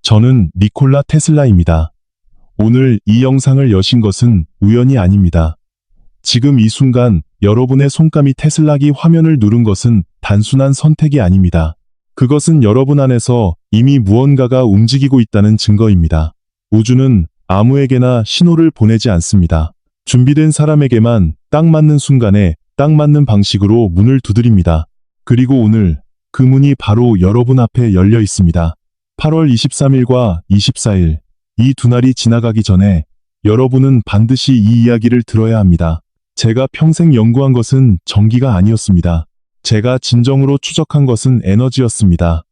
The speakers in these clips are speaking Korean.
저는 니콜라 테슬라입니다. 오늘 이 영상을 여신 것은 우연이 아닙니다. 지금 이 순간 여러분의 손감이 테슬라기 화면을 누른 것은 단순한 선택이 아닙니다. 그것은 여러분 안에서 이미 무언가가 움직이고 있다는 증거입니다. 우주는 아무에게나 신호를 보내지 않습니다. 준비된 사람에게만 딱 맞는 순간에 딱 맞는 방식으로 문을 두드립니다. 그리고 오늘 그 문이 바로 여러분 앞에 열려 있습니다. 8월 23일과 24일, 이 두 날이 지나가기 전에 여러분은 반드시 이 이야기를 들어야 합니다. 제가 평생 연구한 것은 전기가 아니었습니다. 제가 진정으로 추적한 것은 에너지였습니다.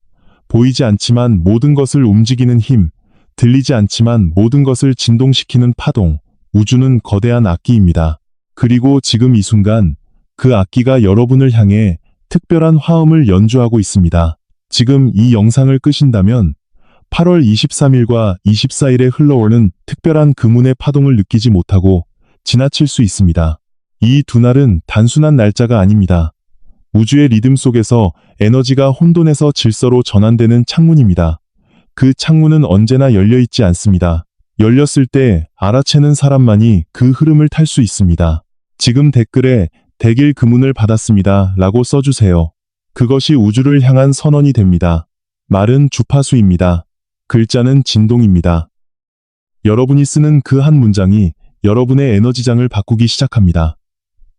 보이지 않지만 모든 것을 움직이는 힘, 들리지 않지만 모든 것을 진동시키는 파동, 우주는 거대한 악기입니다. 그리고 지금 이 순간 그 악기가 여러분을 향해 특별한 화음을 연주하고 있습니다. 지금 이 영상을 끄신다면 8월 23일과 24일에 흘러오는 특별한 금운의 파동을 느끼지 못하고 지나칠 수 있습니다. 이 두 날은 단순한 날짜가 아닙니다. 우주의 리듬 속에서 에너지가 혼돈에서 질서로 전환되는 창문입니다. 그 창문은 언제나 열려있지 않습니다. 열렸을 때 알아채는 사람만이 그 흐름을 탈 수 있습니다. 지금 댓글에 대길 금운을 받았습니다 라고 써주세요. 그것이 우주를 향한 선언이 됩니다. 말은 주파수입니다. 글자는 진동입니다. 여러분이 쓰는 그 한 문장이 여러분의 에너지장을 바꾸기 시작합니다.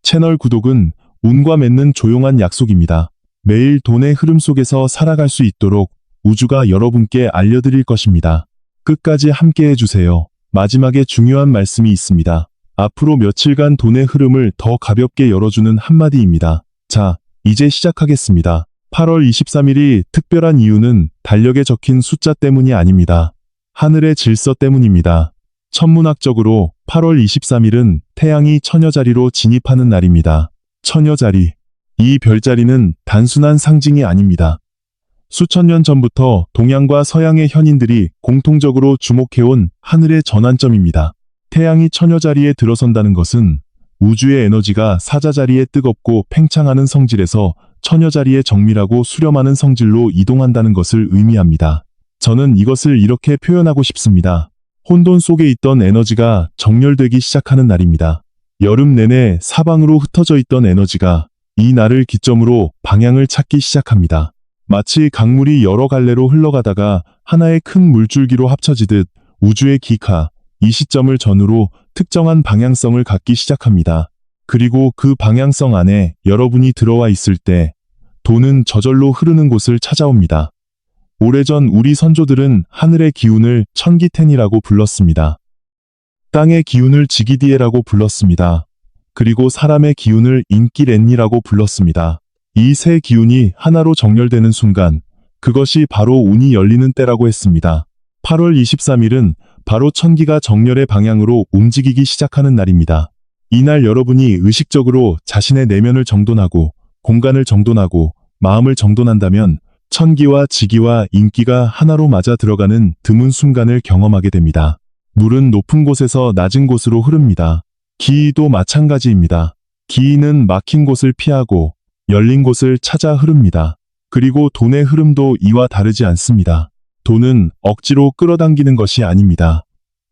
채널 구독은 운과 맺는 조용한 약속입니다. 매일 돈의 흐름 속에서 살아갈 수 있도록 우주가 여러분께 알려드릴 것입니다. 끝까지 함께 해주세요. 마지막에 중요한 말씀이 있습니다. 앞으로 며칠간 돈의 흐름을 더 가볍게 열어주는 한마디입니다. 자, 이제 시작하겠습니다. 8월 23일이 특별한 이유는 달력에 적힌 숫자 때문이 아닙니다. 하늘의 질서 때문입니다. 천문학적으로 8월 23일은 태양이 처녀자리로 진입하는 날입니다. 처녀자리. 이 별자리는 단순한 상징이 아닙니다. 수천 년 전부터 동양과 서양의 현인들이 공통적으로 주목해온 하늘의 전환점입니다. 태양이 처녀자리에 들어선다는 것은 우주의 에너지가 사자자리에 뜨겁고 팽창하는 성질에서 처녀자리에 정밀하고 수렴하는 성질로 이동한다는 것을 의미합니다. 저는 이것을 이렇게 표현하고 싶습니다. 혼돈 속에 있던 에너지가 정렬되기 시작하는 날입니다. 여름 내내 사방으로 흩어져 있던 에너지가 이 날을 기점으로 방향을 찾기 시작합니다. 마치 강물이 여러 갈래로 흘러가다가 하나의 큰 물줄기로 합쳐지듯 우주의 기카, 이 시점을 전후로 특정한 방향성을 갖기 시작합니다. 그리고 그 방향성 안에 여러분이 들어와 있을 때 돈은 저절로 흐르는 곳을 찾아옵니다. 오래전 우리 선조들은 하늘의 기운을 천기텐이라고 불렀습니다. 땅의 기운을 지기디에라고 불렀습니다. 그리고 사람의 기운을 인기렌니라고 불렀습니다. 이 세 기운이 하나로 정렬되는 순간 그것이 바로 운이 열리는 때라고 했습니다. 8월 23일은 바로 천기가 정렬의 방향으로 움직이기 시작하는 날입니다. 이날 여러분이 의식적으로 자신의 내면을 정돈하고 공간을 정돈하고 마음을 정돈한다면 천기와 지기와 인기가 하나로 맞아 들어가는 드문 순간을 경험하게 됩니다. 물은 높은 곳에서 낮은 곳으로 흐릅니다. 기도 마찬가지입니다. 기는 막힌 곳을 피하고 열린 곳을 찾아 흐릅니다. 그리고 돈의 흐름도 이와 다르지 않습니다. 돈은 억지로 끌어당기는 것이 아닙니다.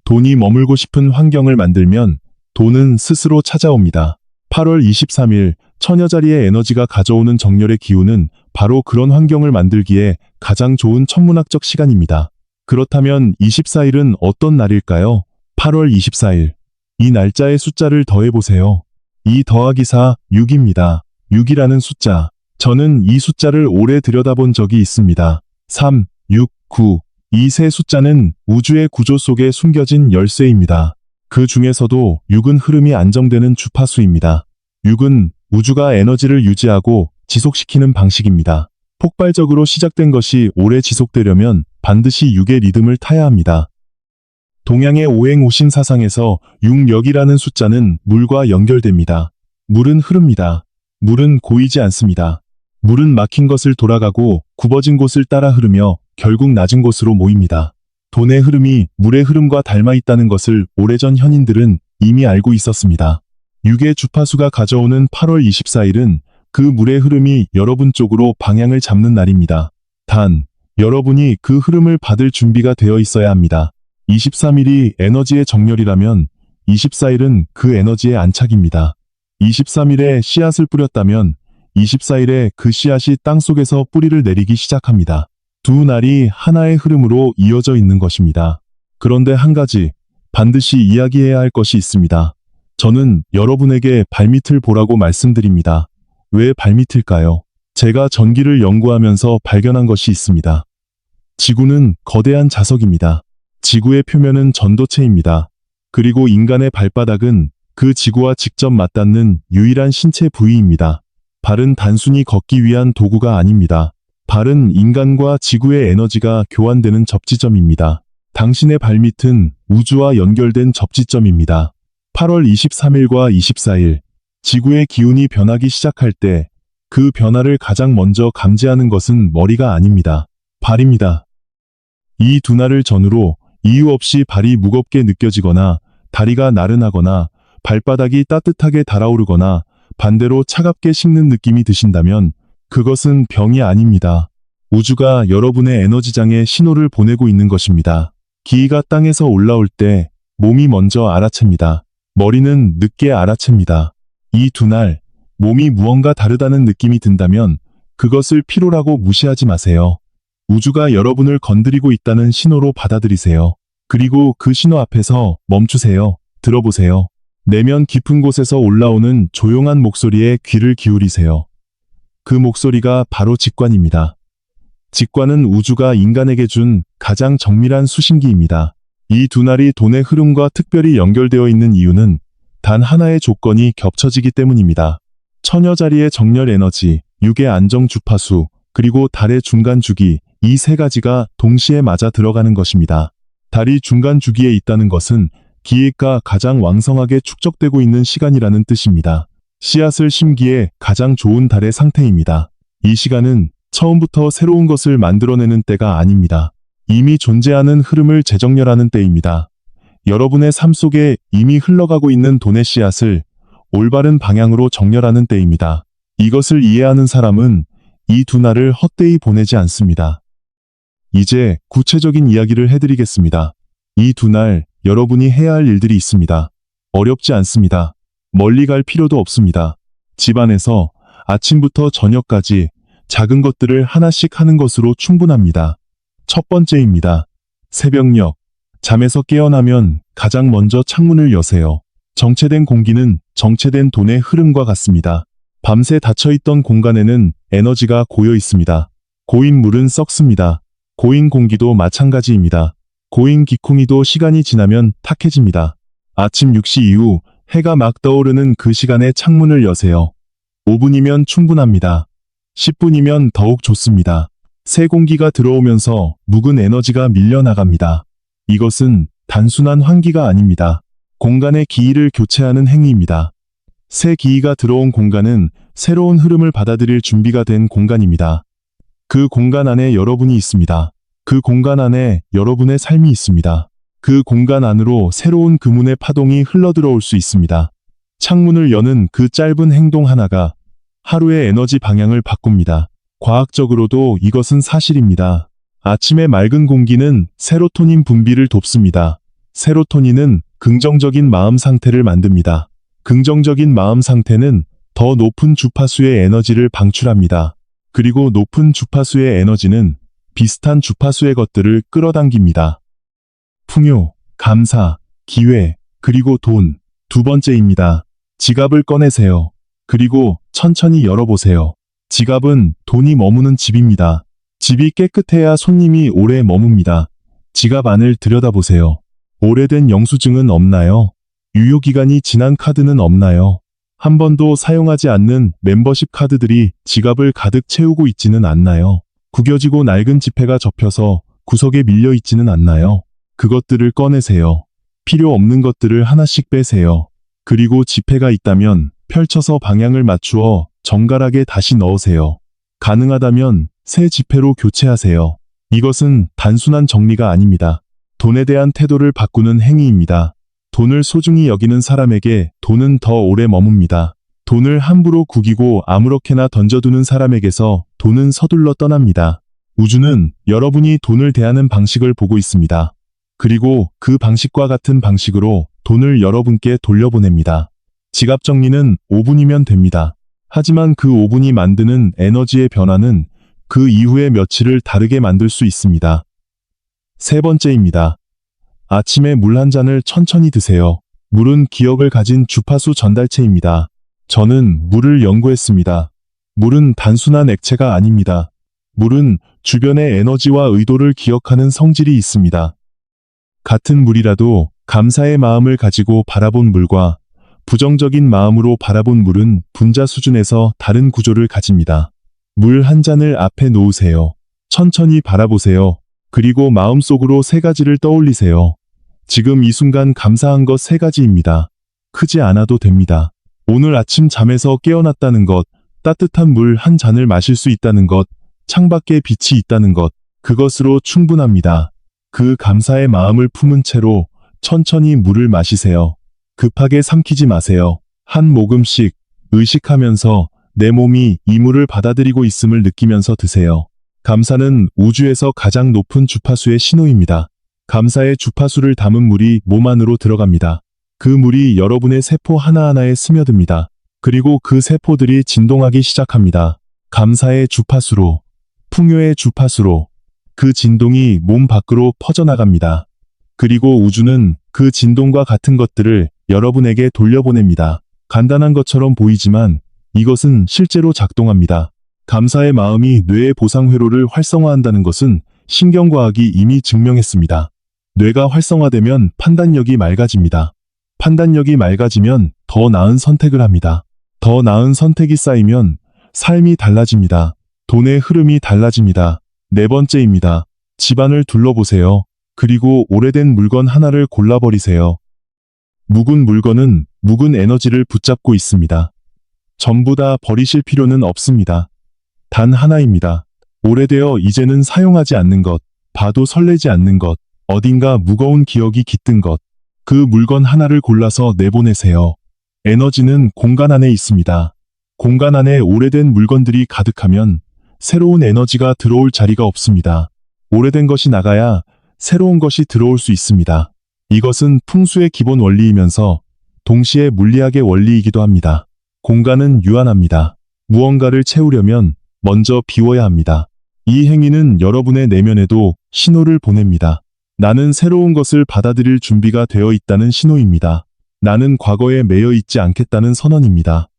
돈이 머물고 싶은 환경을 만들면 돈은 스스로 찾아옵니다. 8월 23일 처녀자리의 에너지가 가져오는 정렬의 기운은 바로 그런 환경을 만들기에 가장 좋은 천문학적 시간입니다. 그렇다면 24일은 어떤 날일까요? 8월 24일. 이 날짜의 숫자를 더해보세요. 2 더하기 4, 6입니다. 6이라는 숫자. 저는 이 숫자를 오래 들여다본 적이 있습니다. 3, 6, 9. 이 세 숫자는 우주의 구조 속에 숨겨진 열쇠입니다. 그 중에서도 6은 흐름이 안정되는 주파수입니다. 6은 우주가 에너지를 유지하고 지속시키는 방식입니다. 폭발적으로 시작된 것이 오래 지속되려면 반드시 6의 리듬을 타야 합니다. 동양의 오행오신 사상에서 6역이라는 숫자는 물과 연결됩니다. 물은 흐릅니다. 물은 고이지 않습니다. 물은 막힌 것을 돌아가고 굽어진 곳을 따라 흐르며 결국 낮은 곳으로 모입니다. 돈의 흐름이 물의 흐름과 닮아 있다는 것을 오래전 현인들은 이미 알고 있었습니다. 6의 주파수가 가져오는 8월 24일은 그 물의 흐름이 여러분 쪽으로 방향을 잡는 날입니다. 단, 여러분이 그 흐름을 받을 준비가 되어 있어야 합니다. 23일이 에너지의 정렬이라면 24일은 그 에너지의 안착입니다. 23일에 씨앗을 뿌렸다면 24일에 그 씨앗이 땅속에서 뿌리를 내리기 시작합니다. 두 날이 하나의 흐름으로 이어져 있는 것입니다. 그런데 한 가지 반드시 이야기해야 할 것이 있습니다. 저는 여러분에게 발밑을 보라고 말씀드립니다. 왜 발밑일까요? 제가 전기를 연구하면서 발견한 것이 있습니다. 지구는 거대한 자석입니다. 지구의 표면은 전도체입니다. 그리고 인간의 발바닥은 그 지구와 직접 맞닿는 유일한 신체 부위입니다. 발은 단순히 걷기 위한 도구가 아닙니다. 발은 인간과 지구의 에너지가 교환되는 접지점입니다. 당신의 발밑은 우주와 연결된 접지점입니다. 8월 23일과 24일, 지구의 기운이 변하기 시작할 때 그 변화를 가장 먼저 감지하는 것은 머리가 아닙니다. 발입니다. 이 두 날을 전후로 이유 없이 발이 무겁게 느껴지거나 다리가 나른하거나 발바닥이 따뜻하게 달아오르거나 반대로 차갑게 식는 느낌이 드신다면 그것은 병이 아닙니다. 우주가 여러분의 에너지장에 신호를 보내고 있는 것입니다. 기이가 땅에서 올라올 때 몸이 먼저 알아챕니다. 머리는 늦게 알아챕니다. 이 두 날 몸이 무언가 다르다는 느낌이 든다면 그것을 피로라고 무시하지 마세요. 우주가 여러분을 건드리고 있다는 신호로 받아들이세요. 그리고 그 신호 앞에서 멈추세요. 들어보세요. 내면 깊은 곳에서 올라오는 조용한 목소리에 귀를 기울이세요. 그 목소리가 바로 직관입니다. 직관은 우주가 인간에게 준 가장 정밀한 수신기입니다. 이 두 날이 돈의 흐름과 특별히 연결되어 있는 이유는 단 하나의 조건이 겹쳐지기 때문입니다. 처녀자리의 정렬 에너지, 육의 안정 주파수, 그리고 달의 중간 주기, 이 세 가지가 동시에 맞아 들어가는 것입니다. 달이 중간 주기에 있다는 것은 기회가 가장 왕성하게 축적되고 있는 시간이라는 뜻입니다. 씨앗을 심기에 가장 좋은 달의 상태입니다. 이 시간은 처음부터 새로운 것을 만들어내는 때가 아닙니다. 이미 존재하는 흐름을 재정렬하는 때입니다. 여러분의 삶 속에 이미 흘러가고 있는 돈의 씨앗을 올바른 방향으로 정렬하는 때입니다. 이것을 이해하는 사람은 이 두 날을 헛되이 보내지 않습니다. 이제 구체적인 이야기를 해드리겠습니다. 이 두 날 여러분이 해야 할 일들이 있습니다. 어렵지 않습니다. 멀리 갈 필요도 없습니다. 집안에서 아침부터 저녁까지 작은 것들을 하나씩 하는 것으로 충분합니다. 첫 번째입니다. 새벽녘. 잠에서 깨어나면 가장 먼저 창문을 여세요. 정체된 공기는 정체된 돈의 흐름과 같습니다. 밤새 닫혀있던 공간에는 에너지가 고여 있습니다. 고인 물은 썩습니다. 고인 공기도 마찬가지입니다. 고인 기콩이도 시간이 지나면 탁해집니다. 아침 6시 이후 해가 막 떠오르는 그 시간에 창문을 여세요. 5분이면 충분합니다. 10분이면 더욱 좋습니다. 새 공기가 들어오면서 묵은 에너지가 밀려나갑니다. 이것은 단순한 환기가 아닙니다. 공간의 기이를 교체하는 행위입니다. 새 기이가 들어온 공간은 새로운 흐름을 받아들일 준비가 된 공간입니다. 그 공간 안에 여러분이 있습니다. 그 공간 안에 여러분의 삶이 있습니다. 그 공간 안으로 새로운 금운의 파동이 흘러들어올 수 있습니다. 창문을 여는 그 짧은 행동 하나가 하루의 에너지 방향을 바꿉니다. 과학적으로도 이것은 사실입니다. 아침의 맑은 공기는 세로토닌 분비를 돕습니다. 세로토닌은 긍정적인 마음 상태를 만듭니다. 긍정적인 마음 상태는 더 높은 주파수의 에너지를 방출합니다. 그리고 높은 주파수의 에너지는 비슷한 주파수의 것들을 끌어당깁니다. 풍요, 감사, 기회, 그리고 돈. 두 번째입니다. 지갑을 꺼내세요. 그리고 천천히 열어보세요. 지갑은 돈이 머무는 집입니다. 집이 깨끗해야 손님이 오래 머뭅니다. 지갑 안을 들여다보세요. 오래된 영수증은 없나요? 유효기간이 지난 카드는 없나요? 한 번도 사용하지 않는 멤버십 카드들이 지갑을 가득 채우고 있지는 않나요? 구겨지고 낡은 지폐가 접혀서 구석에 밀려 있지는 않나요? 그것들을 꺼내세요. 필요 없는 것들을 하나씩 빼세요. 그리고 지폐가 있다면 펼쳐서 방향을 맞추어 정갈하게 다시 넣으세요. 가능하다면 새 지폐로 교체하세요. 이것은 단순한 정리가 아닙니다. 돈에 대한 태도를 바꾸는 행위입니다. 돈을 소중히 여기는 사람에게 돈은 더 오래 머뭅니다. 돈을 함부로 구기고 아무렇게나 던져두는 사람에게서 돈은 서둘러 떠납니다. 우주는 여러분이 돈을 대하는 방식을 보고 있습니다. 그리고 그 방식과 같은 방식으로 돈을 여러분께 돌려보냅니다. 지갑 정리는 5분이면 됩니다. 하지만 그 5분이 만드는 에너지의 변화는 그 이후의 며칠을 다르게 만들 수 있습니다. 세 번째입니다. 아침에 물 한 잔을 천천히 드세요. 물은 기억을 가진 주파수 전달체입니다. 저는 물을 연구했습니다. 물은 단순한 액체가 아닙니다. 물은 주변의 에너지와 의도를 기억하는 성질이 있습니다. 같은 물이라도 감사의 마음을 가지고 바라본 물과 부정적인 마음으로 바라본 물은 분자 수준에서 다른 구조를 가집니다. 물 한 잔을 앞에 놓으세요. 천천히 바라보세요. 그리고 마음속으로 세 가지를 떠올리세요. 지금 이 순간 감사한 것 세 가지입니다. 크지 않아도 됩니다. 오늘 아침 잠에서 깨어났다는 것, 따뜻한 물 한 잔을 마실 수 있다는 것, 창밖에 빛이 있다는 것, 그것으로 충분합니다. 그 감사의 마음을 품은 채로 천천히 물을 마시세요. 급하게 삼키지 마세요. 한 모금씩 의식하면서 내 몸이 이 물을 받아들이고 있음을 느끼면서 드세요. 감사는 우주에서 가장 높은 주파수의 신호입니다. 감사의 주파수를 담은 물이 몸 안으로 들어갑니다. 그 물이 여러분의 세포 하나하나에 스며듭니다. 그리고 그 세포들이 진동하기 시작합니다. 감사의 주파수로, 풍요의 주파수로 그 진동이 몸 밖으로 퍼져나갑니다. 그리고 우주는 그 진동과 같은 것들을 여러분에게 돌려보냅니다. 간단한 것처럼 보이지만 이것은 실제로 작동합니다. 감사의 마음이 뇌의 보상회로를 활성화한다는 것은 신경과학이 이미 증명했습니다. 뇌가 활성화되면 판단력이 맑아집니다. 판단력이 맑아지면 더 나은 선택을 합니다. 더 나은 선택이 쌓이면 삶이 달라집니다. 돈의 흐름이 달라집니다. 네 번째입니다. 집안을 둘러보세요. 그리고 오래된 물건 하나를 골라버리세요. 묵은 물건은 묵은 에너지를 붙잡고 있습니다. 전부 다 버리실 필요는 없습니다. 단 하나입니다. 오래되어 이제는 사용하지 않는 것, 봐도 설레지 않는 것, 어딘가 무거운 기억이 깃든 것, 그 물건 하나를 골라서 내보내세요. 에너지는 공간 안에 있습니다. 공간 안에 오래된 물건들이 가득하면 새로운 에너지가 들어올 자리가 없습니다. 오래된 것이 나가야 새로운 것이 들어올 수 있습니다. 이것은 풍수의 기본 원리이면서 동시에 물리학의 원리이기도 합니다. 공간은 유한합니다. 무언가를 채우려면 먼저 비워야 합니다. 이 행위는 여러분의 내면에도 신호를 보냅니다. 나는 새로운 것을 받아들일 준비가 되어 있다는 신호입니다. 나는 과거에 매여 있지 않겠다는 선언입니다.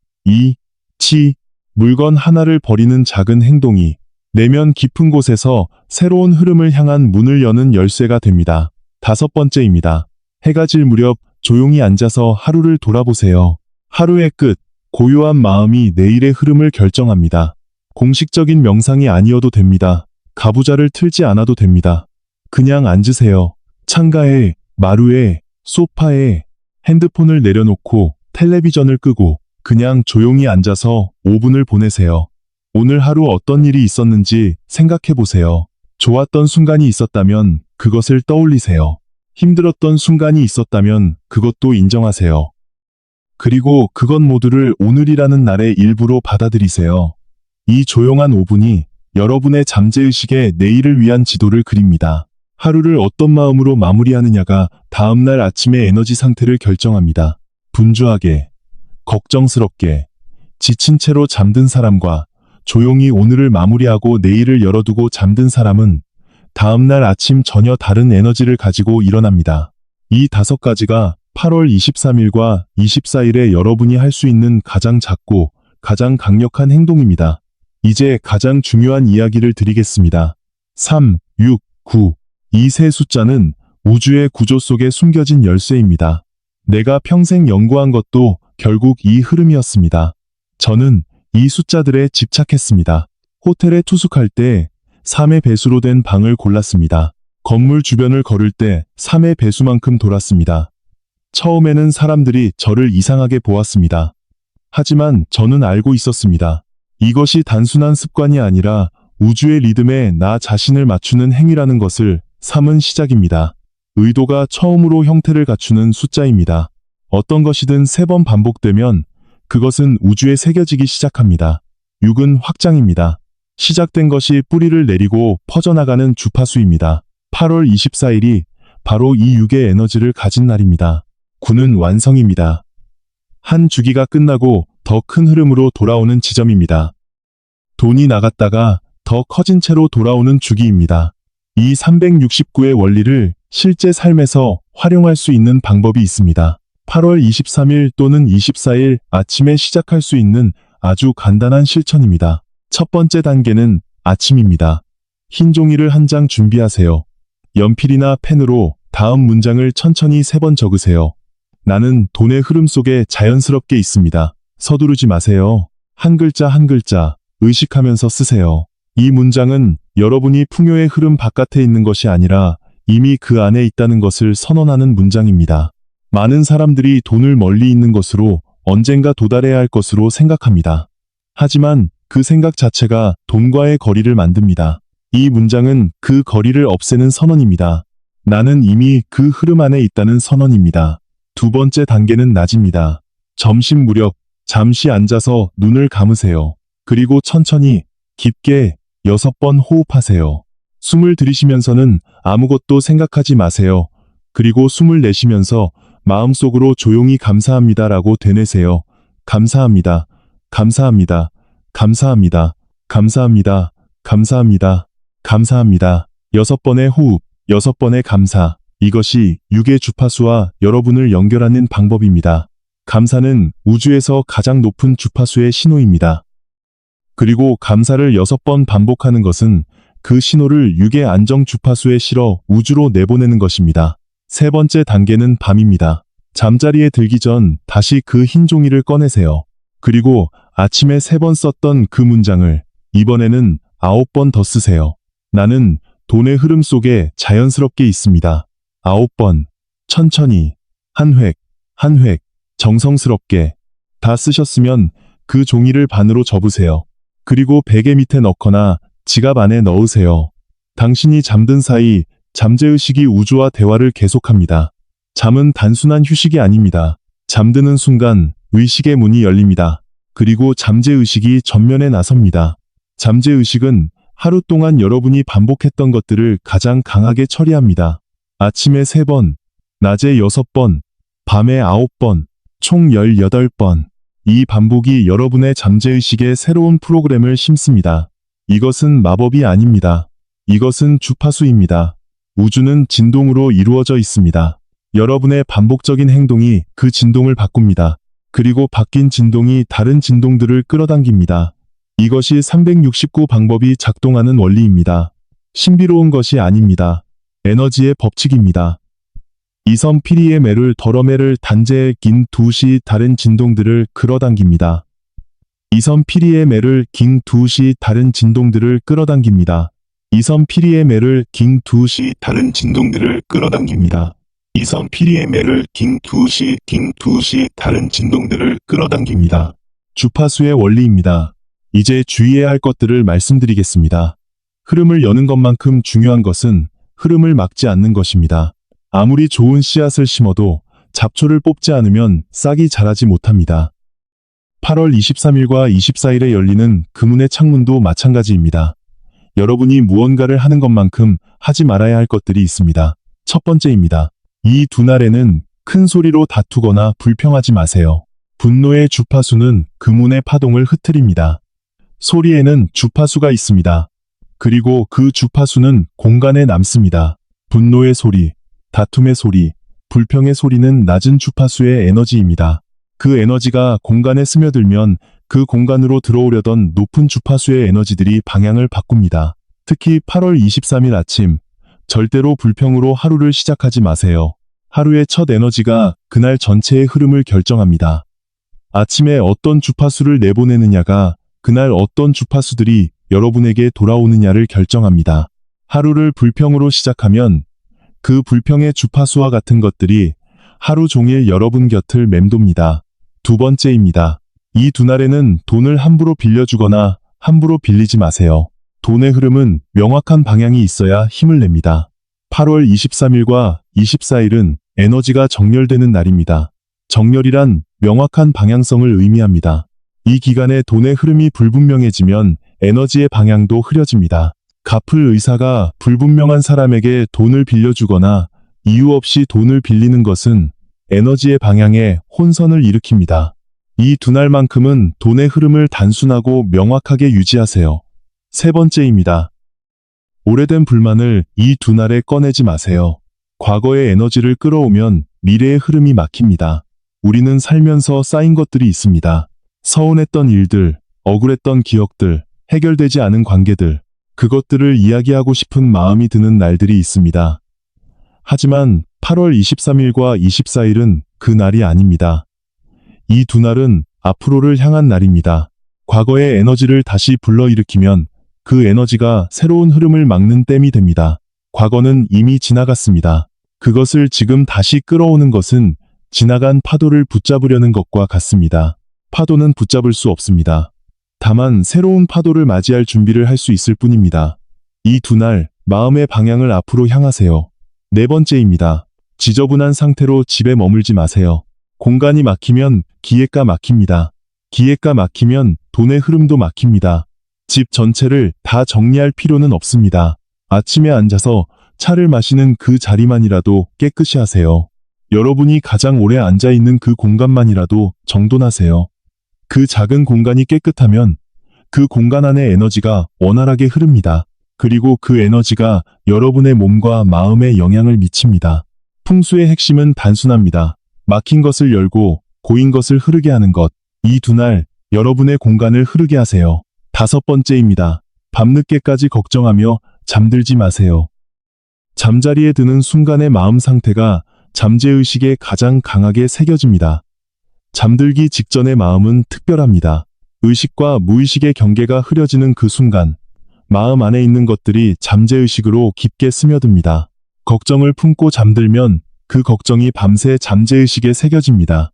물건 하나를 버리는 작은 행동이 내면 깊은 곳에서 새로운 흐름을 향한 문을 여는 열쇠가 됩니다. 다섯 번째입니다. 해가 질 무렵 조용히 앉아서 하루를 돌아보세요. 하루의 끝, 고요한 마음이 내일의 흐름을 결정합니다. 공식적인 명상이 아니어도 됩니다. 가부좌를 틀지 않아도 됩니다. 그냥 앉으세요. 창가에, 마루에, 소파에 핸드폰을 내려놓고 텔레비전을 끄고 그냥 조용히 앉아서 5분을 보내세요. 오늘 하루 어떤 일이 있었는지 생각해 보세요. 좋았던 순간이 있었다면 그것을 떠올리세요. 힘들었던 순간이 있었다면 그것도 인정하세요. 그리고 그것 모두를 오늘이라는 날의 일부로 받아들이세요. 이 조용한 5분이 여러분의 잠재의식에 내일을 위한 지도를 그립니다. 하루를 어떤 마음으로 마무리하느냐가 다음날 아침의 에너지 상태를 결정합니다. 분주하게, 걱정스럽게, 지친 채로 잠든 사람과 조용히 오늘을 마무리하고 내일을 열어두고 잠든 사람은 다음날 아침 전혀 다른 에너지를 가지고 일어납니다. 이 5가지가 8월 23일과 24일에 여러분이 할 수 있는 가장 작고 가장 강력한 행동입니다. 이제 가장 중요한 이야기를 드리겠습니다. 3, 6, 9. 이 세 숫자는 우주의 구조 속에 숨겨진 열쇠입니다. 내가 평생 연구한 것도 결국 이 흐름이었습니다. 저는 이 숫자들에 집착했습니다. 호텔에 투숙할 때 3의 배수로 된 방을 골랐습니다. 건물 주변을 걸을 때 3의 배수만큼 돌았습니다. 처음에는 사람들이 저를 이상하게 보았습니다. 하지만 저는 알고 있었습니다. 이것이 단순한 습관이 아니라 우주의 리듬에 나 자신을 맞추는 행위라는 것을 3은 시작입니다. 의도가 처음으로 형태를 갖추는 숫자입니다. 어떤 것이든 3번 반복되면 그것은 우주에 새겨지기 시작합니다. 6은 확장입니다. 시작된 것이 뿌리를 내리고 퍼져나가는 주파수입니다. 8월 24일이 바로 이 6의 에너지를 가진 날입니다. 9는 완성입니다. 한 주기가 끝나고 더 큰 흐름으로 돌아오는 지점입니다. 돈이 나갔다가 더 커진 채로 돌아오는 주기입니다. 이 369의 원리를 실제 삶에서 활용할 수 있는 방법이 있습니다. 8월 23일 또는 24일 아침에 시작할 수 있는 아주 간단한 실천입니다. 첫 번째 단계는 아침입니다. 흰 종이를 한 장 준비하세요. 연필이나 펜으로 다음 문장을 천천히 3번 적으세요. 나는 돈의 흐름 속에 자연스럽게 있습니다. 서두르지 마세요. 한 글자 한 글자 의식하면서 쓰세요. 이 문장은 여러분이 풍요의 흐름 바깥에 있는 것이 아니라 이미 그 안에 있다는 것을 선언하는 문장입니다. 많은 사람들이 돈을 멀리 있는 것으로 언젠가 도달해야 할 것으로 생각합니다. 하지만 그 생각 자체가 돈과의 거리를 만듭니다. 이 문장은 그 거리를 없애는 선언입니다. 나는 이미 그 흐름 안에 있다는 선언입니다. 두 번째 단계는 낮입니다. 점심 무렵 잠시 앉아서 눈을 감으세요. 그리고 천천히 깊게 6번 호흡하세요. 숨을 들이쉬면서는 아무것도 생각하지 마세요. 그리고 숨을 내쉬면서 마음속으로 조용히 감사합니다라고 되뇌세요. 감사합니다. 감사합니다. 감사합니다. 감사합니다. 감사합니다. 감사합니다. 6번의 호흡, 6번의 감사. 이것이 6의 주파수와 여러분을 연결하는 방법입니다. 감사는 우주에서 가장 높은 주파수의 신호입니다. 그리고 감사를 6번 반복하는 것은 그 신호를 6의 안정 주파수에 실어 우주로 내보내는 것입니다. 세 번째 단계는 밤입니다. 잠자리에 들기 전 다시 그 흰 종이를 꺼내세요. 그리고 아침에 3번 썼던 그 문장을 이번에는 9번 더 쓰세요. 나는 돈의 흐름 속에 자연스럽게 있습니다. 9번, 천천히, 한 획, 한 획, 정성스럽게. 다 쓰셨으면 그 종이를 반으로 접으세요. 그리고 베개 밑에 넣거나 지갑 안에 넣으세요. 당신이 잠든 사이 잠재의식이 우주와 대화를 계속합니다. 잠은 단순한 휴식이 아닙니다. 잠드는 순간 의식의 문이 열립니다. 그리고 잠재의식이 전면에 나섭니다. 잠재의식은 하루 동안 여러분이 반복했던 것들을 가장 강하게 처리합니다. 아침에 3번, 낮에 6번, 밤에 9번, 총 18번. 이 반복이 여러분의 잠재의식에 새로운 프로그램을 심습니다. 이것은 마법이 아닙니다. 이것은 주파수입니다. 우주는 진동으로 이루어져 있습니다. 여러분의 반복적인 행동이 그 진동을 바꿉니다. 그리고 바뀐 진동이 다른 진동들을 끌어당깁니다. 이것이 369 방법이 작동하는 원리입니다. 신비로운 것이 아닙니다. 에너지의 법칙입니다. 이섬 피리의 매를 덜어매를 단제의 긴 2시 다른 진동들을 끌어당깁니다. 이섬 피리의 매를 긴 2시 다른 진동들을 끌어당깁니다. 이섬 피리의 매를 긴 2시 다른 진동들을 끌어당깁니다. 이섬 피리의 매를 긴 2시 다른 진동들을 끌어당깁니다. 주파수의 원리입니다. 이제 주의해야 할 것들을 말씀드리겠습니다. 흐름을 여는 것만큼 중요한 것은 흐름을 막지 않는 것입니다. 아무리 좋은 씨앗을 심어도 잡초를 뽑지 않으면 싹이 자라지 못합니다. 8월 23일과 24일에 열리는 금운의 창문도 마찬가지입니다. 여러분이 무언가를 하는 것만큼 하지 말아야 할 것들이 있습니다. 첫 번째입니다. 이 두 날에는 큰 소리로 다투거나 불평하지 마세요. 분노의 주파수는 금운의 파동을 흩트립니다. 소리에는 주파수가 있습니다. 그리고 그 주파수는 공간에 남습니다. 분노의 소리, 다툼의 소리, 불평의 소리는 낮은 주파수의 에너지입니다. 그 에너지가 공간에 스며들면 그 공간으로 들어오려던 높은 주파수의 에너지들이 방향을 바꿉니다. 특히 8월 23일 아침, 절대로 불평으로 하루를 시작하지 마세요. 하루의 첫 에너지가 그날 전체의 흐름을 결정합니다. 아침에 어떤 주파수를 내보내느냐가 그날 어떤 주파수들이 여러분에게 돌아오느냐를 결정합니다. 하루를 불평으로 시작하면 그 불평의 주파수와 같은 것들이 하루 종일 여러분 곁을 맴돕니다. 두 번째입니다. 이 두 날에는 돈을 함부로 빌려주거나 함부로 빌리지 마세요. 돈의 흐름은 명확한 방향이 있어야 힘을 냅니다. 8월 23일과 24일은 에너지가 정렬되는 날입니다. 정렬이란 명확한 방향성을 의미합니다. 이 기간에 돈의 흐름이 불분명해지면 에너지의 방향도 흐려집니다. 갚을 의사가 불분명한 사람에게 돈을 빌려주거나 이유 없이 돈을 빌리는 것은 에너지의 방향에 혼선을 일으킵니다. 이 두 날만큼은 돈의 흐름을 단순하고 명확하게 유지하세요. 세 번째입니다. 오래된 불만을 이 두 날에 꺼내지 마세요. 과거의 에너지를 끌어오면 미래의 흐름이 막힙니다. 우리는 살면서 쌓인 것들이 있습니다. 서운했던 일들, 억울했던 기억들, 해결되지 않은 관계들, 그것들을 이야기하고 싶은 마음이 드는 날들이 있습니다. 하지만 8월 23일과 24일은 그 날이 아닙니다. 이 두 날은 앞으로를 향한 날입니다. 과거의 에너지를 다시 불러일으키면 그 에너지가 새로운 흐름을 막는 댐이 됩니다. 과거는 이미 지나갔습니다. 그것을 지금 다시 끌어오는 것은 지나간 파도를 붙잡으려는 것과 같습니다. 파도는 붙잡을 수 없습니다. 다만 새로운 파도를 맞이할 준비를 할 수 있을 뿐입니다. 이 두 날 마음의 방향을 앞으로 향하세요. 네 번째입니다. 지저분한 상태로 집에 머물지 마세요. 공간이 막히면 기회가 막힙니다. 기회가 막히면 돈의 흐름도 막힙니다. 집 전체를 다 정리할 필요는 없습니다. 아침에 앉아서 차를 마시는 그 자리만이라도 깨끗이 하세요. 여러분이 가장 오래 앉아 있는 그 공간만이라도 정돈하세요. 그 작은 공간이 깨끗하면 그 공간 안의 에너지가 원활하게 흐릅니다. 그리고 그 에너지가 여러분의 몸과 마음에 영향을 미칩니다. 풍수의 핵심은 단순합니다. 막힌 것을 열고 고인 것을 흐르게 하는 것. 이 두 날 여러분의 공간을 흐르게 하세요. 다섯 번째입니다. 밤늦게까지 걱정하며 잠들지 마세요. 잠자리에 드는 순간의 마음 상태가 잠재의식에 가장 강하게 새겨집니다. 잠들기 직전의 마음은 특별합니다. 의식과 무의식의 경계가 흐려지는 그 순간, 마음 안에 있는 것들이 잠재의식으로 깊게 스며듭니다. 걱정을 품고 잠들면 그 걱정이 밤새 잠재의식에 새겨집니다.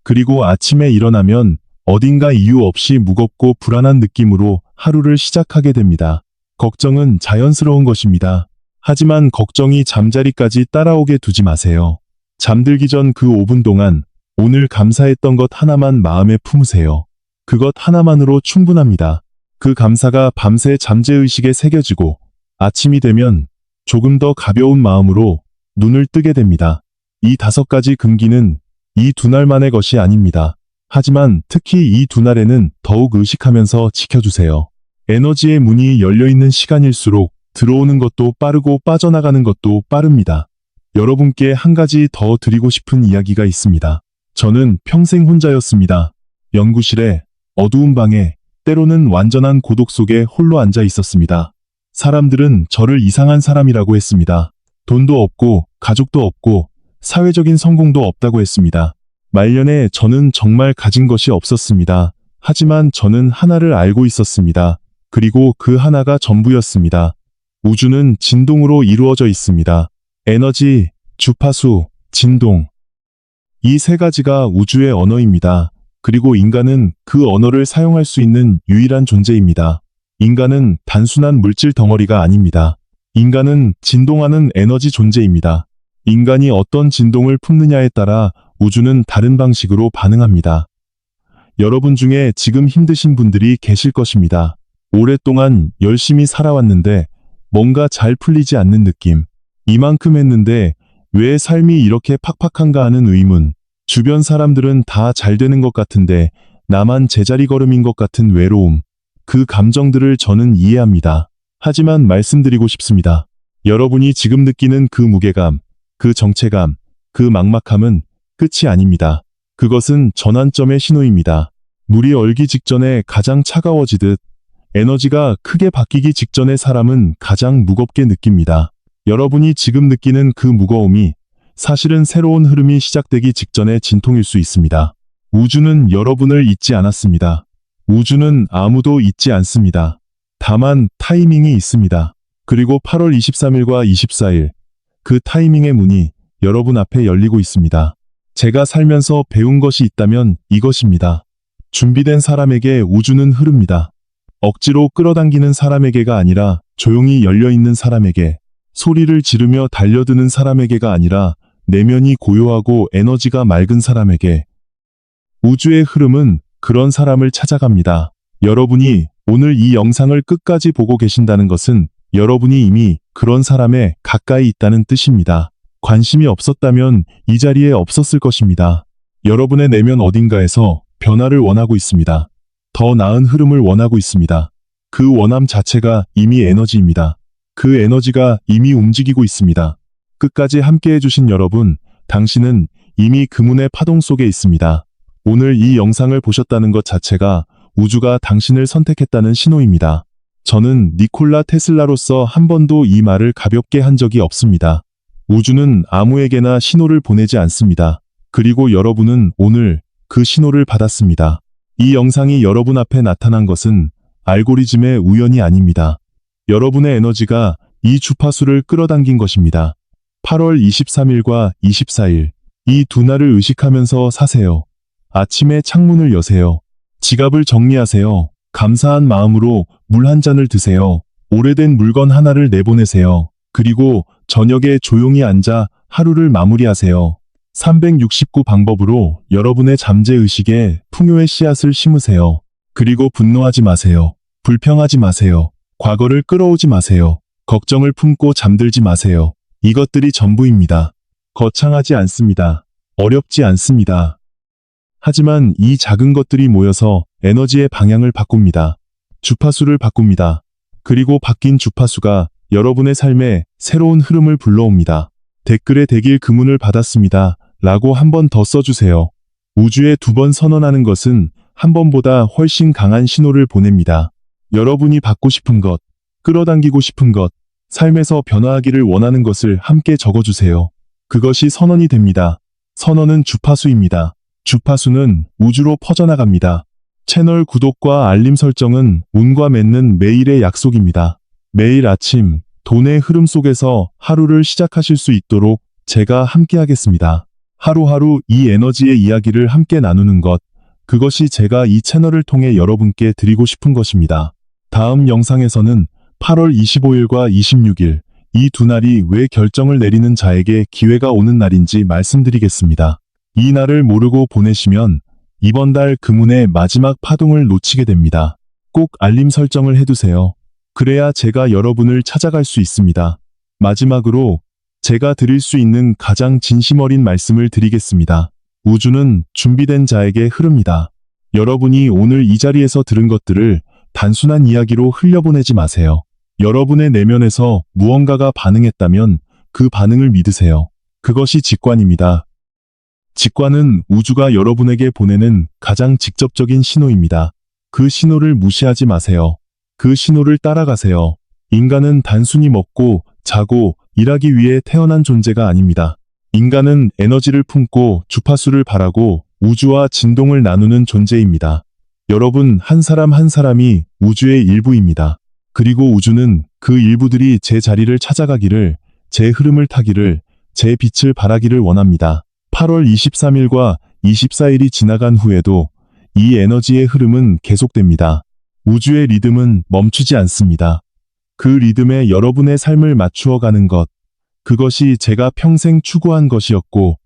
그리고 아침에 일어나면 어딘가 이유 없이 무겁고 불안한 느낌으로 하루를 시작하게 됩니다. 걱정은 자연스러운 것입니다. 하지만 걱정이 잠자리까지 따라오게 두지 마세요. 잠들기 전 그 5분 동안 오늘 감사했던 것 하나만 마음에 품으세요. 그것 하나만으로 충분합니다. 그 감사가 밤새 잠재의식에 새겨지고 아침이 되면 조금 더 가벼운 마음으로 눈을 뜨게 됩니다. 이 5가지 금기는 이 두 날만의 것이 아닙니다. 하지만 특히 이 두 날에는 더욱 의식하면서 지켜주세요. 에너지의 문이 열려있는 시간일수록 들어오는 것도 빠르고 빠져나가는 것도 빠릅니다. 여러분께 한 가지 더 드리고 싶은 이야기가 있습니다. 저는 평생 혼자였습니다. 연구실에, 어두운 방에, 때로는 완전한 고독 속에 홀로 앉아 있었습니다. 사람들은 저를 이상한 사람이라고 했습니다. 돈도 없고, 가족도 없고, 사회적인 성공도 없다고 했습니다. 말년에 저는 정말 가진 것이 없었습니다. 하지만 저는 하나를 알고 있었습니다. 그리고 그 하나가 전부였습니다. 우주는 진동으로 이루어져 있습니다. 에너지, 주파수, 진동. 이 세 가지가 우주의 언어입니다. 그리고 인간은 그 언어를 사용할 수 있는 유일한 존재입니다. 인간은 단순한 물질 덩어리가 아닙니다. 인간은 진동하는 에너지 존재입니다. 인간이 어떤 진동을 품느냐에 따라 우주는 다른 방식으로 반응합니다. 여러분 중에 지금 힘드신 분들이 계실 것입니다. 오랫동안 열심히 살아왔는데 뭔가 잘 풀리지 않는 느낌. 이만큼 했는데 왜 삶이 이렇게 팍팍한가 하는 의문. 주변 사람들은 다 잘 되는 것 같은데 나만 제자리 걸음인 것 같은 외로움. 그 감정들을 저는 이해합니다. 하지만 말씀드리고 싶습니다. 여러분이 지금 느끼는 그 무게감, 그 정체감, 그 막막함은 끝이 아닙니다. 그것은 전환점의 신호입니다. 물이 얼기 직전에 가장 차가워지듯 에너지가 크게 바뀌기 직전에 사람은 가장 무겁게 느낍니다. 여러분이 지금 느끼는 그 무거움이 사실은 새로운 흐름이 시작되기 직전의 진통일 수 있습니다. 우주는 여러분을 잊지 않았습니다. 우주는 아무도 잊지 않습니다. 다만 타이밍이 있습니다. 그리고 8월 23일과 24일, 그 타이밍의 문이 여러분 앞에 열리고 있습니다. 제가 살면서 배운 것이 있다면 이것입니다. 준비된 사람에게 우주는 흐릅니다. 억지로 끌어당기는 사람에게가 아니라 조용히 열려있는 사람에게, 소리를 지르며 달려드는 사람에게가 아니라 내면이 고요하고 에너지가 맑은 사람에게. 우주의 흐름은 그런 사람을 찾아갑니다. 여러분이 오늘 이 영상을 끝까지 보고 계신다는 것은 여러분이 이미 그런 사람에 가까이 있다는 뜻입니다. 관심이 없었다면 이 자리에 없었을 것입니다. 여러분의 내면 어딘가에서 변화를 원하고 있습니다. 더 나은 흐름을 원하고 있습니다. 그 원함 자체가 이미 에너지입니다. 그 에너지가 이미 움직이고 있습니다. 끝까지 함께 해주신 여러분, 당신은 이미 그문의 파동 속에 있습니다. 오늘 이 영상을 보셨다는 것 자체가 우주가 당신을 선택했다는 신호입니다. 저는 니콜라 테슬라로서 한 번도 이 말을 가볍게 한 적이 없습니다. 우주는 아무에게나 신호를 보내지 않습니다. 그리고 여러분은 오늘 그 신호를 받았습니다. 이 영상이 여러분 앞에 나타난 것은 알고리즘의 우연이 아닙니다. 여러분의 에너지가 이 주파수를 끌어당긴 것입니다. 8월 23일과 24일, 이 두 날을 의식하면서 사세요. 아침에 창문을 여세요. 지갑을 정리하세요. 감사한 마음으로 물 한 잔을 드세요. 오래된 물건 하나를 내보내세요. 그리고 저녁에 조용히 앉아 하루를 마무리하세요. 369 방법으로 여러분의 잠재의식에 풍요의 씨앗을 심으세요. 그리고 분노하지 마세요. 불평하지 마세요. 과거를 끌어오지 마세요. 걱정을 품고 잠들지 마세요. 이것들이 전부입니다. 거창하지 않습니다. 어렵지 않습니다. 하지만 이 작은 것들이 모여서 에너지의 방향을 바꿉니다. 주파수를 바꿉니다. 그리고 바뀐 주파수가 여러분의 삶에 새로운 흐름을 불러옵니다. 댓글에 대길 그문을 받았습니다. 라고 한 번 더 써주세요. 우주에 두 번 선언하는 것은 한 번보다 훨씬 강한 신호를 보냅니다. 여러분이 받고 싶은 것, 끌어당기고 싶은 것, 삶에서 변화하기를 원하는 것을 함께 적어주세요. 그것이 선언이 됩니다. 선언은 주파수입니다. 주파수는 우주로 퍼져나갑니다. 채널 구독과 알림 설정은 운과 맺는 매일의 약속입니다. 매일 아침 돈의 흐름 속에서 하루를 시작하실 수 있도록 제가 함께하겠습니다. 하루하루 이 에너지의 이야기를 함께 나누는 것, 그것이 제가 이 채널을 통해 여러분께 드리고 싶은 것입니다. 다음 영상에서는 8월 25일과 26일, 이 두 날이 왜 결정을 내리는 자에게 기회가 오는 날인지 말씀드리겠습니다. 이 날을 모르고 보내시면 이번 달 그문의 마지막 파동을 놓치게 됩니다. 꼭 알림 설정을 해두세요. 그래야 제가 여러분을 찾아갈 수 있습니다. 마지막으로 제가 드릴 수 있는 가장 진심 어린 말씀을 드리겠습니다. 우주는 준비된 자에게 흐릅니다. 여러분이 오늘 이 자리에서 들은 것들을 단순한 이야기로 흘려보내지 마세요. 여러분의 내면에서 무언가가 반응했다면 그 반응을 믿으세요. 그것이 직관입니다. 직관은 우주가 여러분에게 보내는 가장 직접적인 신호입니다. 그 신호를 무시하지 마세요. 그 신호를 따라가세요. 인간은 단순히 먹고, 자고, 일하기 위해 태어난 존재가 아닙니다. 인간은 에너지를 품고 주파수를 바라고 우주와 진동을 나누는 존재입니다. 여러분 한 사람 한 사람이 우주의 일부입니다. 그리고 우주는 그 일부들이 제 자리를 찾아가기를, 제 흐름을 타기를, 제 빛을 발하기를 원합니다. 8월 23일과 24일이 지나간 후에도 이 에너지의 흐름은 계속됩니다. 우주의 리듬은 멈추지 않습니다. 그 리듬에 여러분의 삶을 맞추어 가는 것, 그것이 제가 평생 추구한 것이었고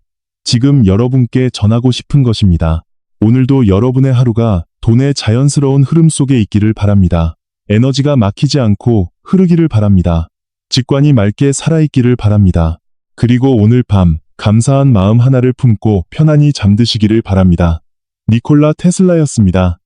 지금 여러분께 전하고 싶은 것입니다. 오늘도 여러분의 하루가 돈의 자연스러운 흐름 속에 있기를 바랍니다. 에너지가 막히지 않고 흐르기를 바랍니다. 직관이 맑게 살아있기를 바랍니다. 그리고 오늘 밤 감사한 마음 하나를 품고 편안히 잠드시기를 바랍니다. 니콜라 테슬라였습니다.